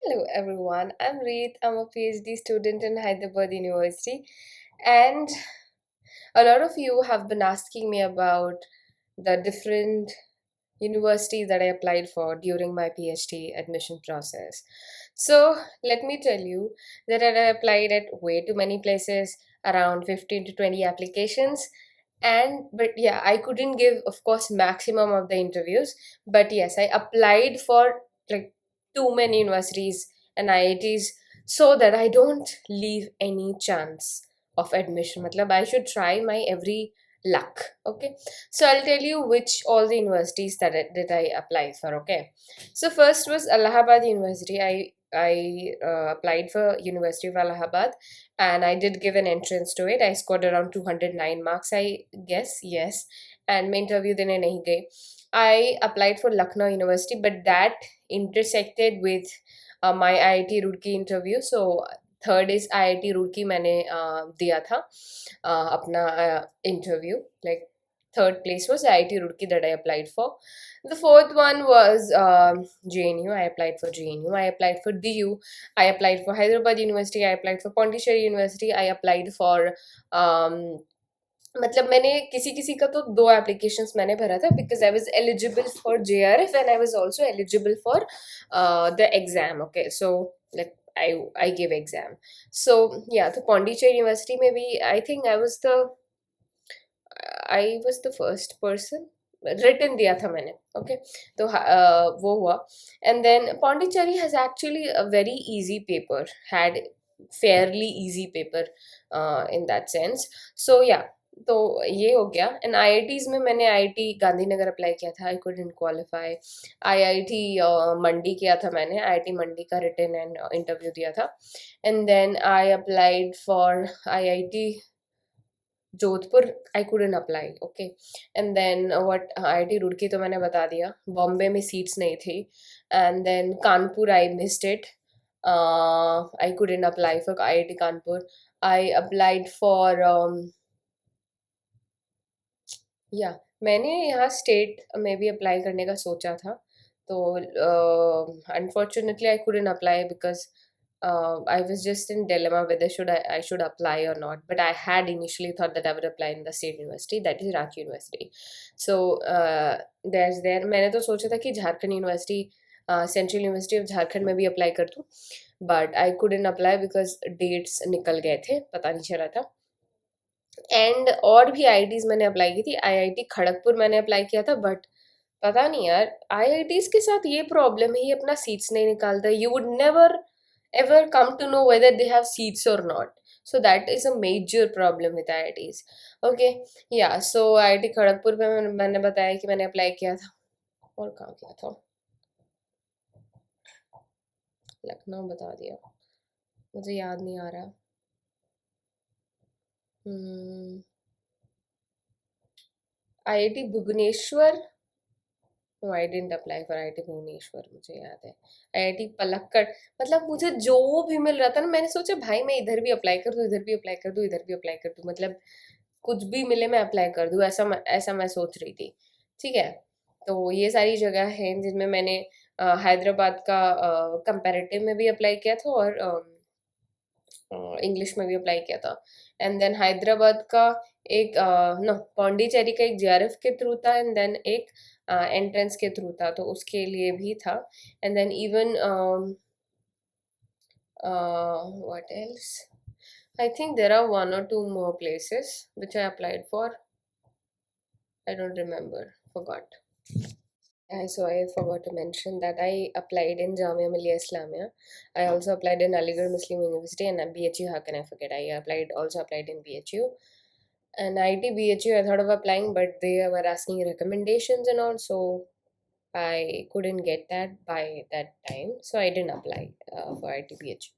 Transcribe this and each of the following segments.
Hello everyone, I'm Reet. I'm a PhD student in Hyderabad University, and a lot of you have been asking me about the different universities that I applied for during my PhD admission process. So, let me tell you that I applied at way too many places, around 15 to 20 applications. But yeah, I couldn't give, of course, maximum of the interviews. But yes, I applied for like too many universities and IITs so that I don't leave any chance of admission. Matlab, I should try my every luck. Okay, so I'll tell you which all the universities that I applied for. Okay, so first was Allahabad University. I applied for University of Allahabad, and I did give an entrance to it. I scored around 209 marks, I guess. Yes, and my interview देने नहीं गई. I applied for Lucknow University, but that intersected with my IIT Roorkee interview. So third is IIT Roorkee मैंने दिया था अपना interview. Like third place was IIT Roorkee that I applied for. The fourth one was JNU. I applied for JNU. I applied for DU. I applied for Hyderabad University. I applied for Pondicherry University. I applied for um, मतलब मैंने किसी किसी का तो दो applications मैंने भरा था because I was eligible for JRF and I was also eligible for the exam. Okay, so like I gave exam. So yeah, the Pondicherry University, maybe I was the first person. Written दिया था मैंने. Okay, तो वो हुआ. And then Pondicherry has actually a very easy paper, had fairly easy paper in that sense. So yeah, तो ये हो गया. एंड आईआईटीज में मैंने आईआईटी गांधीनगर अप्लाई किया था. I couldn't qualify. आईआईटी मंडी किया था मैंने. आईआईटी मंडी का रिटन एंड इंटरव्यू दिया था. And then I applied for IIT Jodhpur. I couldn't apply. Okay, and then what, IIT Roorkee तो मैंने बता दिया. बॉम्बे में सीट्स नहीं थी. And then Kanpur I missed it. I couldn't apply for IIT Kanpur. I applied for या, मैंने यहाँ स्टेट में भी अप्लाई करने का सोचा था. तो unfortunately I couldn't apply because I was just in dilemma whether I should apply or not. But I had initially thought that I would apply in the state university, that is Ranchi University. So there मैंने तो सोचा था कि Jharkhand university, central university of Jharkhand में भी apply कर दूँ. But I couldn't apply because dates निकल गए थे, पता नहीं चला था. एंड और भी आईआईटीज मैंने अप्लाई की थी. आईआईटी खड़गपुर मैंने अप्लाई किया था, बट पता नहीं यार, आईआईटीज के साथ ये प्रॉब्लम है, ये अपना सीट्स नहीं निकालता. You would never ever come to know whether they have seats or not. So that is a major problem with IITs. Okay, yeah, so IIT Kharagpur में मैंने बताया कि मैंने अप्लाई किया था. और कहाँ किया था? लखनऊ बता दिया, मुझे याद नहीं आ रहा. IIT Bhubaneswar. No, I didn't apply for IIT Bhubaneswar. मुझे याद है IIT पलक्कड़. मतलब मुझे जो भी मिल रहा था ना, मैंने सोचा भाई मैं इधर भी अप्लाई कर दूँ, इधर भी अप्लाई कर दूँ, इधर भी अप्लाई कर दूँ. मतलब कुछ भी मिले मैं अप्लाई कर दूँ, ऐसा मैं सोच रही थी. ठीक है, तो ये सारी जगह हैं जिनमें मैंने हैदराबाद का कंपैरेटिव में भी अप्लाई किया था और इंग्लिश में भी अप्लाई किया था. एंड देन हैदराबाद का एक नो, पौंडीचेरी का एक JRF के थ्रू था. एंड देन एक एंट्रेंस के थ्रू था, तो उसके लिए भी था. And then even what else, I think there are one or two more places which I applied for. I don't remember, forgot. So I forgot to mention that I applied in Jamia Millia Islamia. I also applied in Aligarh Muslim University and BHU. How can I forget? I also applied in BHU. And IIT BHU, I thought of applying, but they were asking recommendations and all, so I couldn't get that by that time. So I didn't apply for IIT BHU.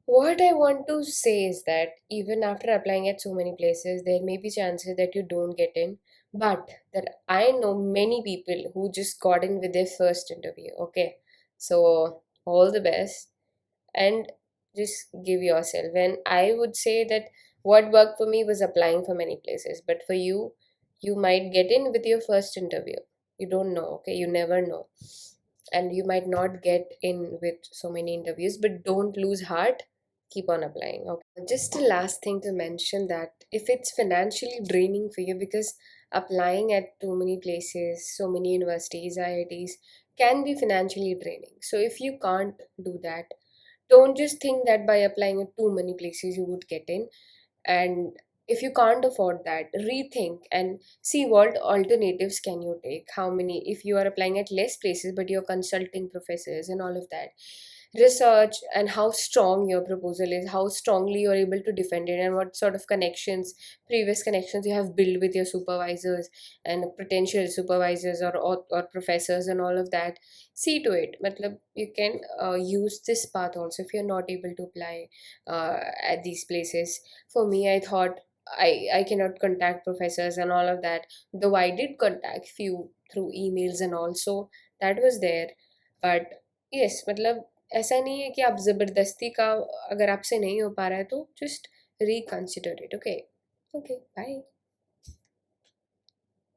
What I want to say is that even after applying at so many places, there may be chances that you don't get in. But that I know many people who just got in with their first interview. Okay, so all the best and just give yourself. And I would say that what worked for me was applying for many places. But for you, you might get in with your first interview. You don't know. Okay, you never know. and you might not get in with so many interviews, but don't lose heart. Keep on applying. Okay, just a last thing to mention, that if it's financially draining for you, because applying at too many places, so many universities, IITs, can be financially draining. So if you can't do that, don't just think that by applying at too many places you would get in. And if you can't afford that, rethink and see what alternatives can you take. How many, if you are applying at less places but you're consulting professors and all of that, research and how strong your proposal is, how strongly you're able to defend it, and what sort of connections, previous connections you have built with your supervisors and potential supervisors, or professors and all of that. See to it, matlab, you can use this path also if you're not able to apply at these places. For me, I thought I cannot contact professors and all of that, though I did contact few through emails and also that was there. But yes, मतलब ऐसा नहीं है कि आप ज़बरदस्ती का, अगर आपसे नहीं हो पा रहा है तो just reconsider it. Okay. Okay, bye.